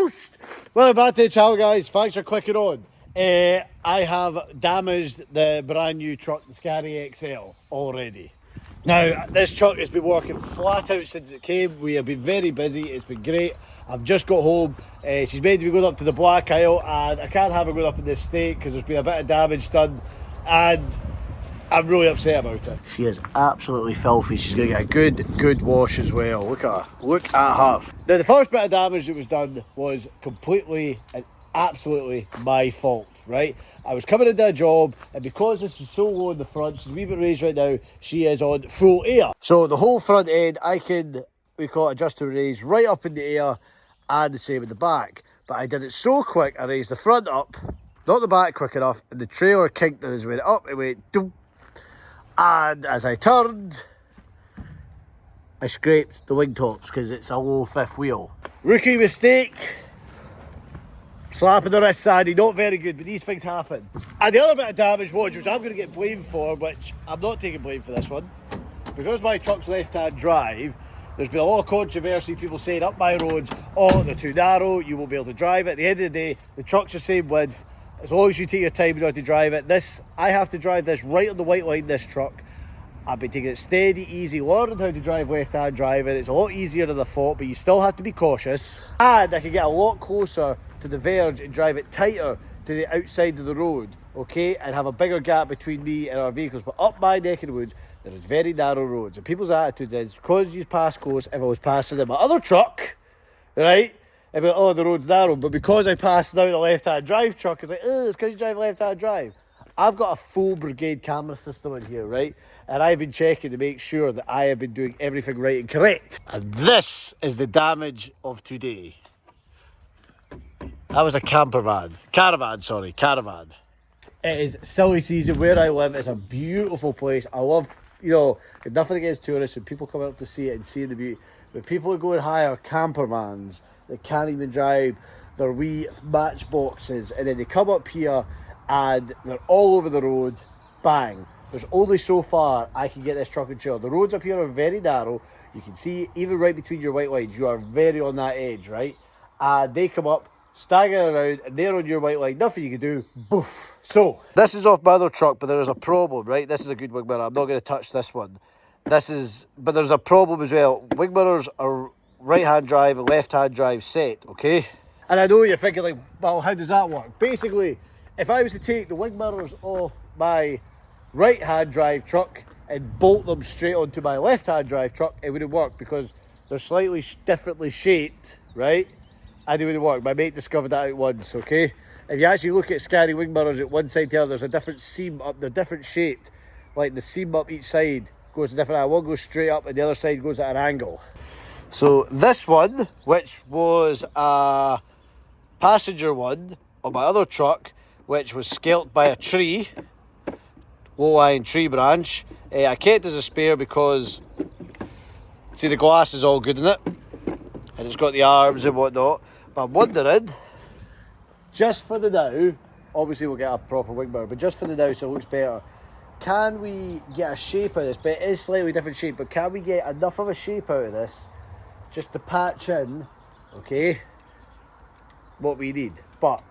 Ghost! Well, back to the channel, guys. Thanks for clicking on. I have damaged the brand new truck, the Scary XL, already. Now, this truck has been working flat out since it came. We have been very busy. It's been great. I've just got home. She's made me go up to the Black Isle, and I can't have her going up in this state because there's been a bit of damage done, and I'm really upset about it. She is absolutely filthy. She's going to get a good wash as well. Look at her. Look at her. Now, the first bit of damage that was done was completely and absolutely my fault, right? I was coming into a job, and because this is so low in the front, she's a wee bit raised right now, she is on full air. So the whole front end, I can, we call it adjust to raise right up in the air, and the same in the back. But I did it so quick, I raised the front up, not the back quick enough, and the trailer kicked as it went up, it went doom. And as I turned, I scraped the wing tops because it's a low fifth wheel. Rookie mistake. Slapping the wrist, Sandy, not very good, but these things happen. And the other bit of damage, which I'm going to get blamed for, which I'm not taking blame for this one. Because my truck's left-hand drive, there's been a lot of controversy, people saying up my roads, oh, they're too narrow, you won't be able to drive it. At the end of the day, the truck's the same width. As long as you take your time in order to drive it. I have to drive this right on the white line, this truck. I've been taking it steady, easy, learning how to drive left-hand driving. It's a lot easier than I thought, but you still have to be cautious. And I can get a lot closer to the verge and drive it tighter to the outside of the road, okay? And have a bigger gap between me and our vehicles. But up my neck of the woods, there is very narrow roads. And people's attitude is, because you pass close, if I was passing in my other truck, right? About, oh, the road's narrow, but because I passed now the left-hand drive truck, it's like, oh, it's because you drive left-hand drive. I've got a full brigade camera system in here, right? And I've been checking to make sure that I have been doing everything right and correct. And this is the damage of today. That was a caravan. It is silly season where I live. It's a beautiful place. I love, you know, nothing against tourists and people come out to see it and see the beauty. But people who go and hire camper vans that can't even drive their wee matchboxes, and then they come up here and they're all over the road, bang. There's only so far I can get this truck and trailer. The roads up here are very narrow. You can see even right between your white lines, you are very on that edge, right? And they come up, stagger around, and they're on your white line. Nothing you can do, boof. So, this is off my other truck, but there is a problem, right? This is a good wing mirror. I'm not going to touch this one. But there's a problem as well. Wing mirrors are right-hand drive and left-hand drive set, okay? And I know you're thinking like, well, how does that work? Basically, if I was to take the wing mirrors off my right-hand drive truck and bolt them straight onto my left-hand drive truck, it wouldn't work because they're slightly differently shaped, right? And it wouldn't work. My mate discovered that out once, okay? If you actually look at Scary wing mirrors at one side to the other, there's a different seam up, they're different shaped. Like the seam up each side goes a different angle. One goes straight up and the other side goes at an angle. So this one, which was a passenger one on my other truck, which was scalped by a tree, low-lying tree branch, I kept as a spare because, see, the glass is all good in it, and it's got the arms and whatnot. But I'm wondering, just for the now, obviously we'll get a proper wing mirror, but just for the now so it looks better, can we get a shape out of this? But it is slightly different shape, but can we get enough of a shape out of this just to patch in, okay, what we need? But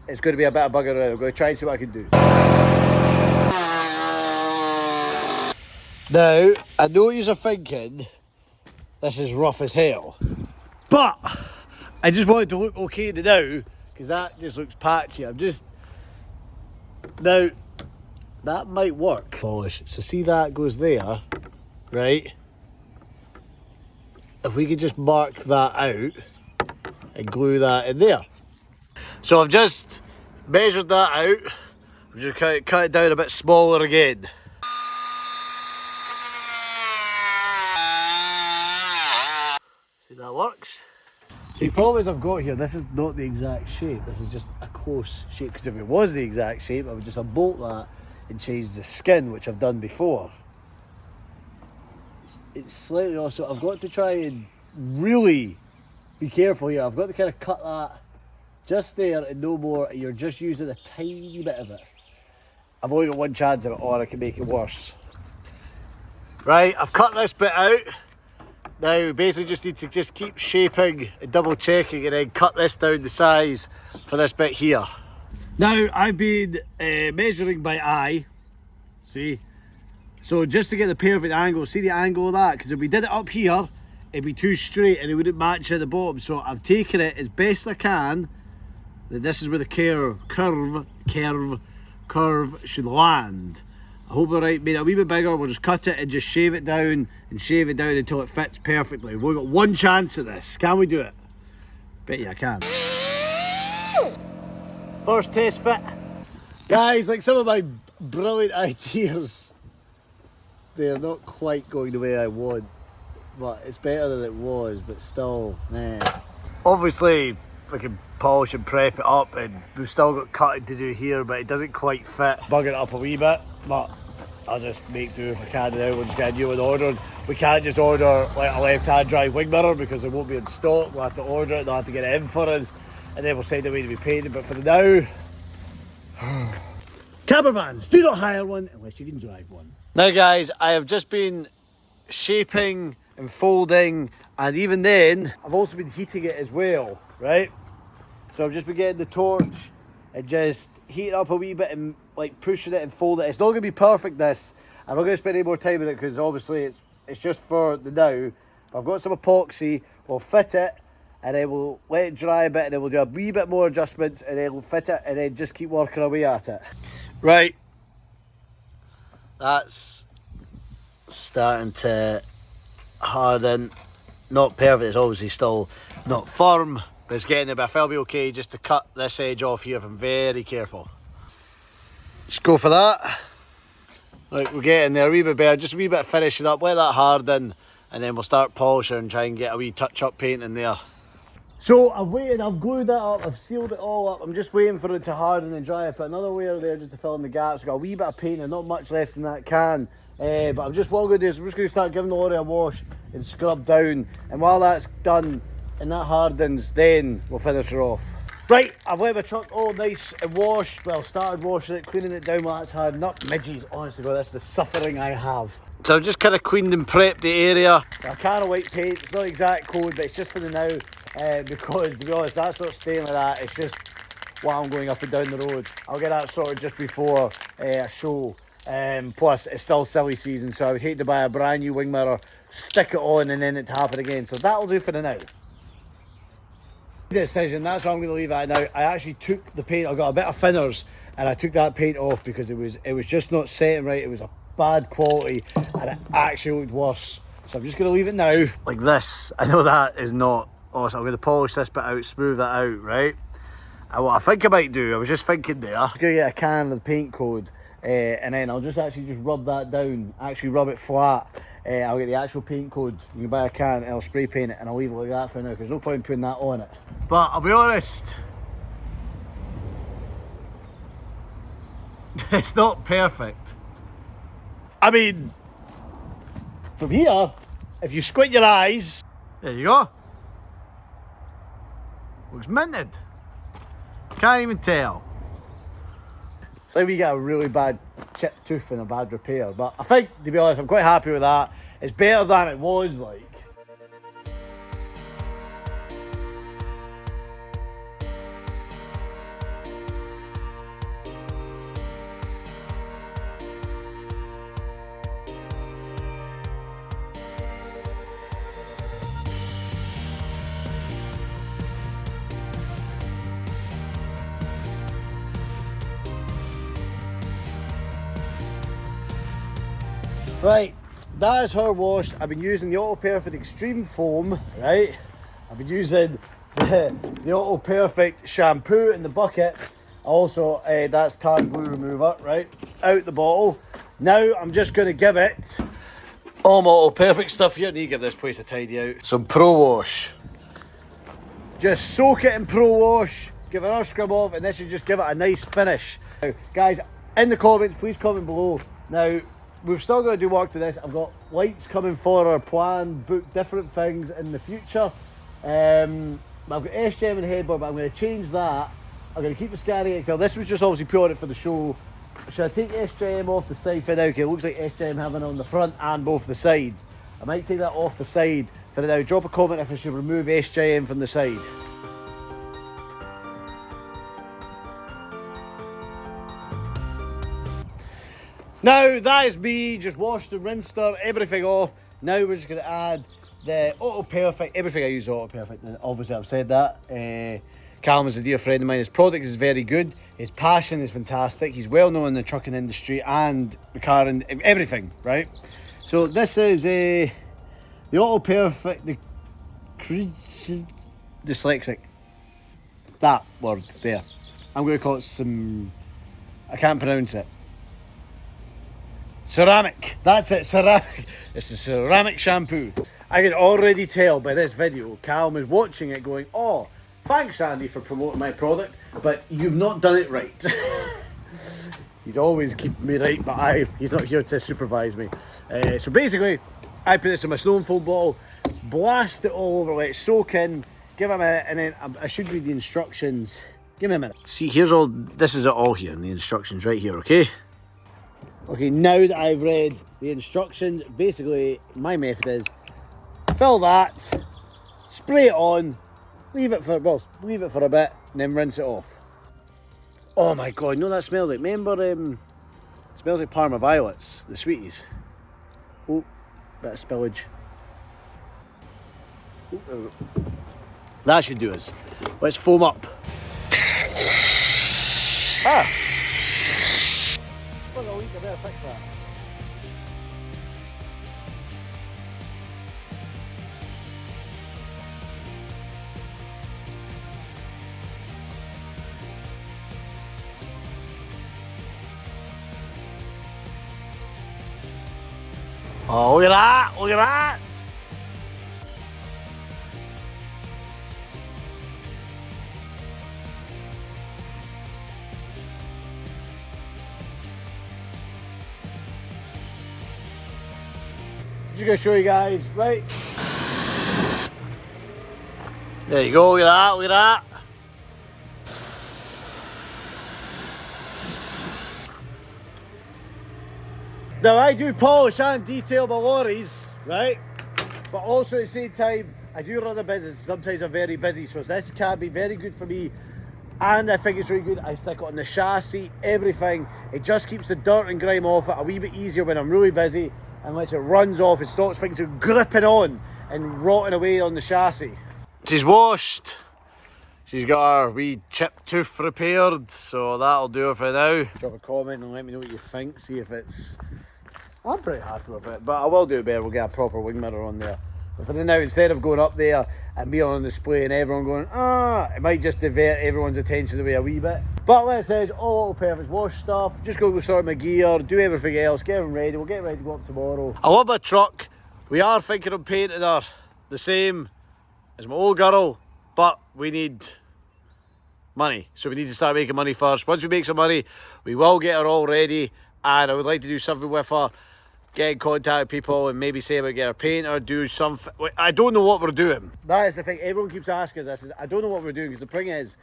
it's going to be a bit of bugger around. I'm going to try and see what I can do. Now, I know you're thinking this is rough as hell, but I just wanted to look okay now because that just looks patchy. Now, that might work. Polish. So see that goes there, right? If we could just mark that out and glue that in there. So I've just measured that out. I'm just cut it down a bit smaller again. See, that works. So the problem is I've got here, this is not the exact shape. This is just a close shape. Because if it was the exact shape, I would just unbolt that and change the skin, which I've done before. It's slightly also, I've got to try and really be careful here. I've got to kind of cut that just there and no more. You're just using a tiny bit of it. I've only got one chance of it, or I can make it worse. Right, I've cut this bit out. Now we basically just need to just keep shaping and double checking and then cut this down the size for this bit here. Now I've been measuring by eye, see? So just to get the perfect angle, see the angle of that? Because if we did it up here, it'd be too straight and it wouldn't match at the bottom. So I've taken it as best I can, that this is where the curve should land. I hope we're right, made it a wee bit bigger. We'll just cut it and just shave it down until it fits perfectly. We've got one chance at this. Can we do it? Bet you I can. First test fit. Guys, like some of my brilliant ideas, they're not quite going the way I want. But it's better than it was, but still, nah. Obviously, we can polish and prep it up, and we've still got cutting to do here, but it doesn't quite fit. Bug it up a wee bit, but I'll just make do if I can now. We'll just get a new one ordered. We can't just order like a left-hand drive wing mirror because it won't be in stock. We'll have to order it, they'll have to get it in for us, and then we'll send it away to be painted. But for now, camper vans, do not hire one unless you can drive one. Now guys, I have just been shaping and folding, and even then I've also been heating it as well, right? So I've just been getting the torch and just heat it up a wee bit and like pushing it and fold it. It's not going to be perfect this. I'm not going to spend any more time with it because obviously it's just for the now. But I've got some epoxy, we'll fit it and then we'll let it dry a bit and then we'll do a wee bit more adjustments and then we'll fit it and then just keep working away at it. Right, that's starting to harden. Not perfect, it's obviously still not firm, but it's getting there, but I felt it'll be okay just to cut this edge off here if I'm very careful. Just go for that. Right, we're getting there a wee bit better, just a wee bit of finishing up, let that harden, and then we'll start polishing and try and get a wee touch-up paint in there. So I've waited, I've glued that up, I've sealed it all up, I'm just waiting for it to harden and dry. I put another layer there just to fill in the gaps. I've got a wee bit of paint and not much left in that can. But what I'm going to do is I'm just going to start giving the lorry a wash and scrub down, and while that's done and that hardens, then we'll finish her off. Right, I've let my truck all nice and washed. Well, started washing it, cleaning it down while that's hardened up. Midges, honestly, God, that's the suffering I have. So I've just kind of cleaned and prepped the area. A can of white paint, it's not exact code, but it's just for the now, because to be honest, that's not staying like that. It's just while I'm going up and down the road. I'll get that sorted just before a show. Plus it's still silly season, so I would hate to buy a brand new wing mirror, stick it on and then it to happen again. So that'll do for the now. Decision, that's what I'm going to leave it at now. I actually took the paint, I got a bit of thinners and I took that paint off because it was just not setting right. It was a bad quality and it actually looked worse. So I'm just going to leave it now like this. I know that is not awesome. I'm going to polish this bit out, smooth that out, right? And what I think I might do, I was just thinking there, I'm going to get a can of the paint code. And then I'll just rub that down, actually rub it flat. I'll get the actual paint code, you can buy a can and I'll spray paint it and I'll leave it like that for now because there's no point putting that on it. But I'll be honest, it's not perfect. I mean, from here, if you squint your eyes, there you go. Looks minted. Can't even tell. It's like we get a really bad chipped tooth and a bad repair, but I think, to be honest, I'm quite happy with that. It's better than it was like. Right, that is her washed. I've been using the Auto Perfect Extreme Foam, right? I've been using the Auto Perfect shampoo in the bucket. Also, that's tag glue remover, right? Out the bottle. Now I'm just going to give it all my Auto Perfect stuff here. I need to give this place a tidy out. Some Pro Wash. Just soak it in Pro Wash, give it a scrub off, and this should just give it a nice finish. Now, guys, in the comments, please comment below. Now, we've still got to do work to this. I've got lights coming for our plan, book different things in the future. I've got SGM and headboard, but I'm going to change that. I'm going to keep the Scary XL. This was just obviously put on it for the show. Should I take SGM off the side for now? Okay, it looks like SGM having it on the front and both the sides. I might take that off the side For now, drop a comment if I should remove SJM from the side. Now that is me, just washed and rinsed her, everything off. Now we're just going to add the Auto Perfect, everything I use is Auto Perfect, and obviously I've said that. Callum is a dear friend of mine, his product is very good, his passion is fantastic, he's well known in the trucking industry and the car and everything, right? So this is the Auto Perfect, the dyslexic, that word there. I'm going to call it some, I can't pronounce it. Ceramic, that's it, ceramic. It's a ceramic shampoo. I can already tell by this video, Callum is watching it going, oh, thanks Andy for promoting my product, but you've not done it right. He's always keeping me right, but he's not here to supervise me. So basically, I put this in my stone foam bottle, blast it all over, let it soak in, give it a minute, and then I should read the instructions. Give me a minute. See, this is it all here, in the instructions right here, okay? Okay, now that I've read the instructions, basically my method is fill that, spray it on, leave it for a bit, and then rinse it off. Oh my god, you know what that smells like? Remember, it smells like Parma Violets, the sweeties. Oh, bit of spillage. Oh, that should do us. Let's foam up. Ah! Well, I better fix that. Oh, look at that! Look at that! Just gonna show you guys, right? There you go, look at that, look at that. Now I do polish and detail my lorries, right? But also at the same time, I do run a business, sometimes I'm very busy, so this can be very good for me. And I think it's really good. I stick it on the chassis, everything. It just keeps the dirt and grime off it a wee bit easier when I'm really busy. Unless it runs off and stops things from gripping on and rotting away on the chassis. She's washed. She's got her wee chip tooth repaired, so that'll do her for now. Drop a comment and let me know what you think. See if it's... I'm pretty happy with it, but I will do it better. We'll get a proper wing mirror on there. But for now, instead of going up there and being on display and everyone going, it might just divert everyone's attention away a wee bit. But like I said, all perfect, wash stuff, just go sort my gear, do everything else, get them ready. We'll get ready to go up tomorrow. I love my truck. We are thinking of painting her the same as my old girl, but we need money. So we need to start making money first. Once we make some money, we will get her all ready, and I would like to do something with her. Get in contact with people and maybe say about get a painter, do something. I don't know what we're doing. That is the thing, everyone keeps asking us this. I don't know what we're doing, because the thing is,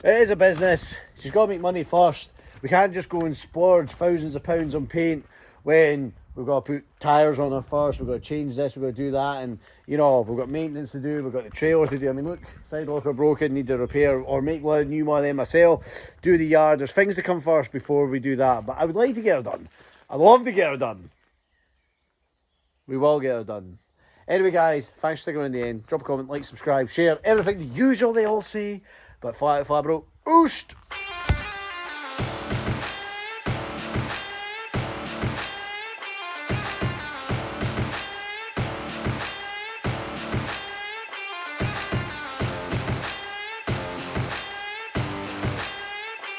it is a business. She's got to make money first. We can't just go and splurge thousands of pounds on paint when we've got to put tyres on her first, we've got to change this, we've got to do that, and you know, we've got maintenance to do, we've got the trailer to do. I mean, look, side locker broken, need to repair or make one new one of them myself, do the yard. There's things to come first before we do that, but I would like to get her done. I love to get her done. We will get her done. Anyway, guys, thanks for sticking around the end. Drop a comment, like, subscribe, share, everything the usual they all say. But fly out, fly bro. Oost!